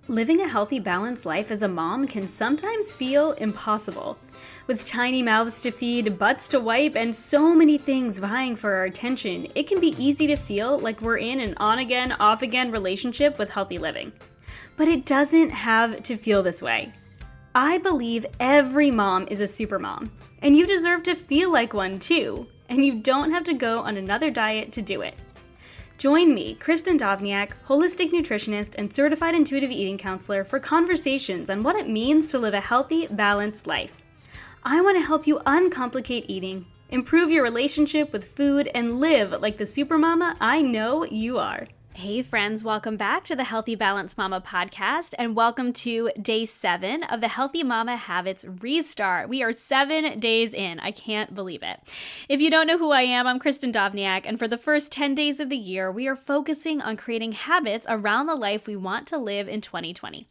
Living a healthy, balanced life as a mom can sometimes feel impossible. With tiny mouths to feed, butts to wipe, and so many things vying for our attention, it can be easy to feel like we're in an on-again, off-again relationship with healthy living. But it doesn't have to feel this way. I believe every mom is a super mom, and you deserve to feel like one too, and you don't have to go on another diet to do it. Join me, Kristin Dovbniak, holistic nutritionist and certified intuitive eating counselor, for conversations on what it means to live a healthy, balanced life. I want to help you uncomplicate eating, improve your relationship with food, and live like the supermama I know you are. Hey friends, welcome back to the Healthy Balanced Mama podcast, and welcome to day 7 of the Healthy Mama Habits Restart. We are 7 days in. I can't believe it. If you don't know who I am, I'm Kristin Dovbniak, and for the first 10 days of the year, we are focusing on creating habits around the life we want to live in 2020.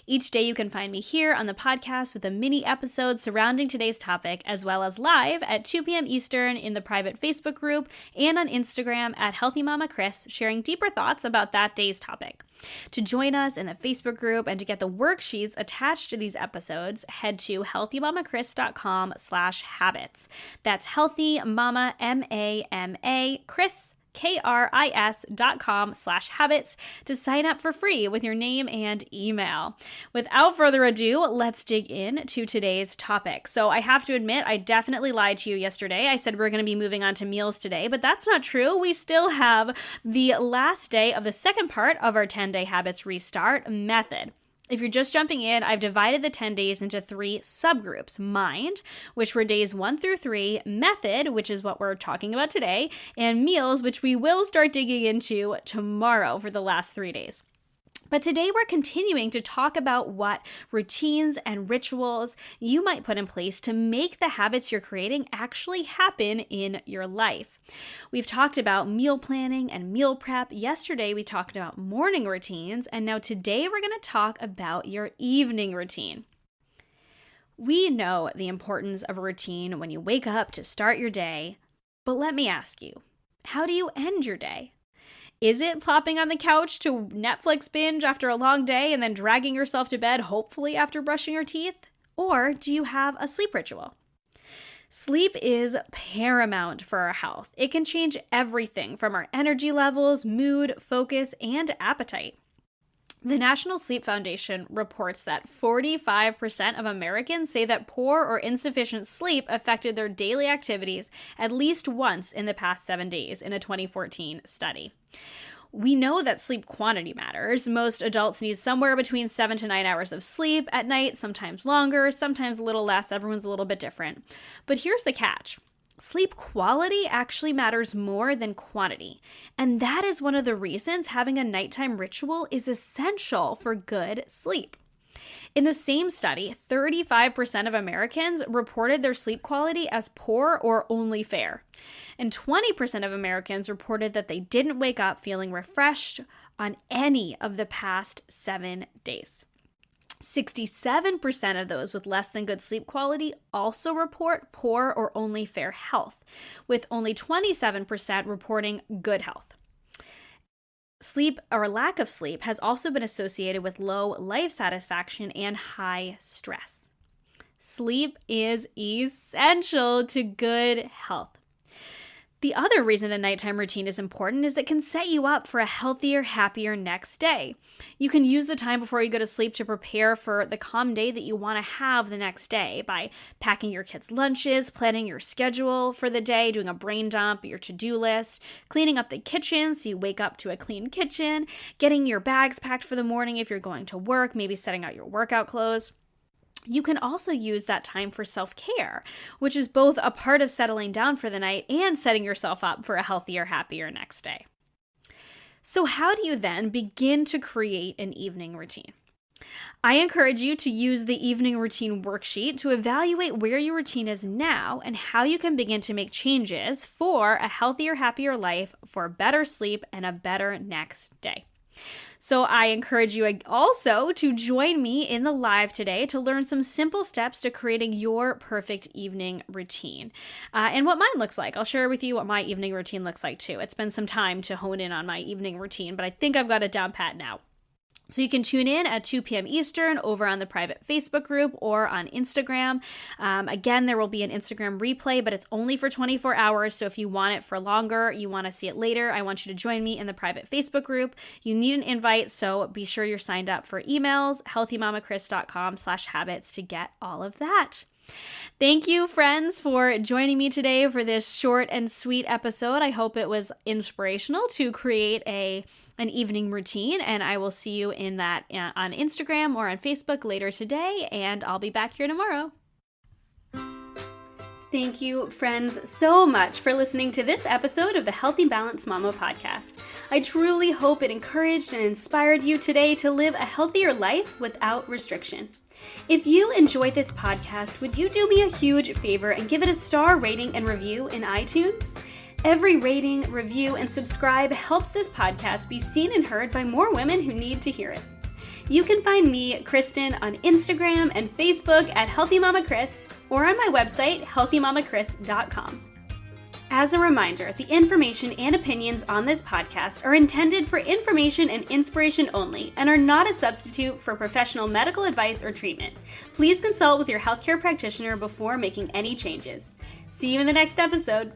Each day you can find me here on the podcast with a mini episode surrounding today's topic, as well as live at 2 p.m. Eastern in the private Facebook group and on Instagram at Healthy Mama Chris, sharing deeper thoughts about that day's topic. To join us in the Facebook group and to get the worksheets attached to these episodes, head to healthymamachris.com/habits. That's Healthy Mama, M-A-M-A, Chris, KRIS.com/habits to sign up for free with your name and email. Without further ado, let's dig into today's topic. So I have to admit, I definitely lied to you yesterday. I said we're going to be moving on to meals today, but that's not true. We still have the last day of the second part of our 10-day habits restart method. If you're just jumping in, I've divided the 10 days into 3 subgroups: mind, which were days 1 through 3, method, which is what we're talking about today, and meals, which we will start digging into tomorrow for the last 3 days. But today we're continuing to talk about what routines and rituals you might put in place to make the habits you're creating actually happen in your life. We've talked about meal planning and meal prep. Yesterday we talked about morning routines, and now today we're going to talk about your evening routine. We know the importance of a routine when you wake up to start your day, but let me ask you, how do you end your day? Is it plopping on the couch to Netflix binge after a long day and then dragging yourself to bed, hopefully after brushing your teeth? Or do you have a sleep ritual? Sleep is paramount for our health. It can change everything from our energy levels, mood, focus, and appetite. The National Sleep Foundation reports that 45% of Americans say that poor or insufficient sleep affected their daily activities at least once in the past 7 days in a 2014 study. We know that sleep quantity matters. Most adults need somewhere between 7 to 9 hours of sleep at night, sometimes longer, sometimes a little less. Everyone's a little bit different. But here's the catch. Sleep quality actually matters more than quantity, and that is one of the reasons having a nighttime ritual is essential for good sleep. In the same study, 35% of Americans reported their sleep quality as poor or only fair, and 20% of Americans reported that they didn't wake up feeling refreshed on any of the past 7 days. 67% of those with less than good sleep quality also report poor or only fair health, with only 27% reporting good health. Sleep or lack of sleep has also been associated with low life satisfaction and high stress. Sleep is essential to good health. The other reason a nighttime routine is important is it can set you up for a healthier, happier next day. You can use the time before you go to sleep to prepare for the calm day that you want to have the next day by packing your kids' lunches, planning your schedule for the day, doing a brain dump, your to-do list, cleaning up the kitchen so you wake up to a clean kitchen, getting your bags packed for the morning if you're going to work, maybe setting out your workout clothes. You can also use that time for self-care, which is both a part of settling down for the night and setting yourself up for a healthier, happier next day. So how do you then begin to create an evening routine? I encourage you to use the evening routine worksheet to evaluate where your routine is now and how you can begin to make changes for a healthier, happier life, for better sleep, and a better next day. So I encourage you also to join me in the live today to learn some simple steps to creating your perfect evening routine and what mine looks like. I'll share with you what my evening routine looks like too. It's been some time to hone in on my evening routine, but I think I've got it down pat now. So you can tune in at 2 p.m. Eastern over on the private Facebook group or on Instagram. Again, there will be an Instagram replay, but it's only for 24 hours. So if you want it for longer, you want to see it later, I want you to join me in the private Facebook group. You need an invite, so be sure you're signed up for emails, healthymamakris.com/habits to get all of that. Thank you, friends, for joining me today for this short and sweet episode. I hope it was inspirational to create an evening routine, and I will see you in that on Instagram or on Facebook later today, and I'll be back here tomorrow. Thank you, friends, so much for listening to this episode of the Healthy Balanced Mama podcast. I truly hope it encouraged and inspired you today to live a healthier life without restriction. If you enjoyed this podcast, would you do me a huge favor and give it a star rating and review in iTunes? Every rating, review, and subscribe helps this podcast be seen and heard by more women who need to hear it. You can find me, Kristin, on Instagram and Facebook at Healthy Mama Kris or on my website, healthymamakris.com. As a reminder, the information and opinions on this podcast are intended for information and inspiration only and are not a substitute for professional medical advice or treatment. Please consult with your healthcare practitioner before making any changes. See you in the next episode.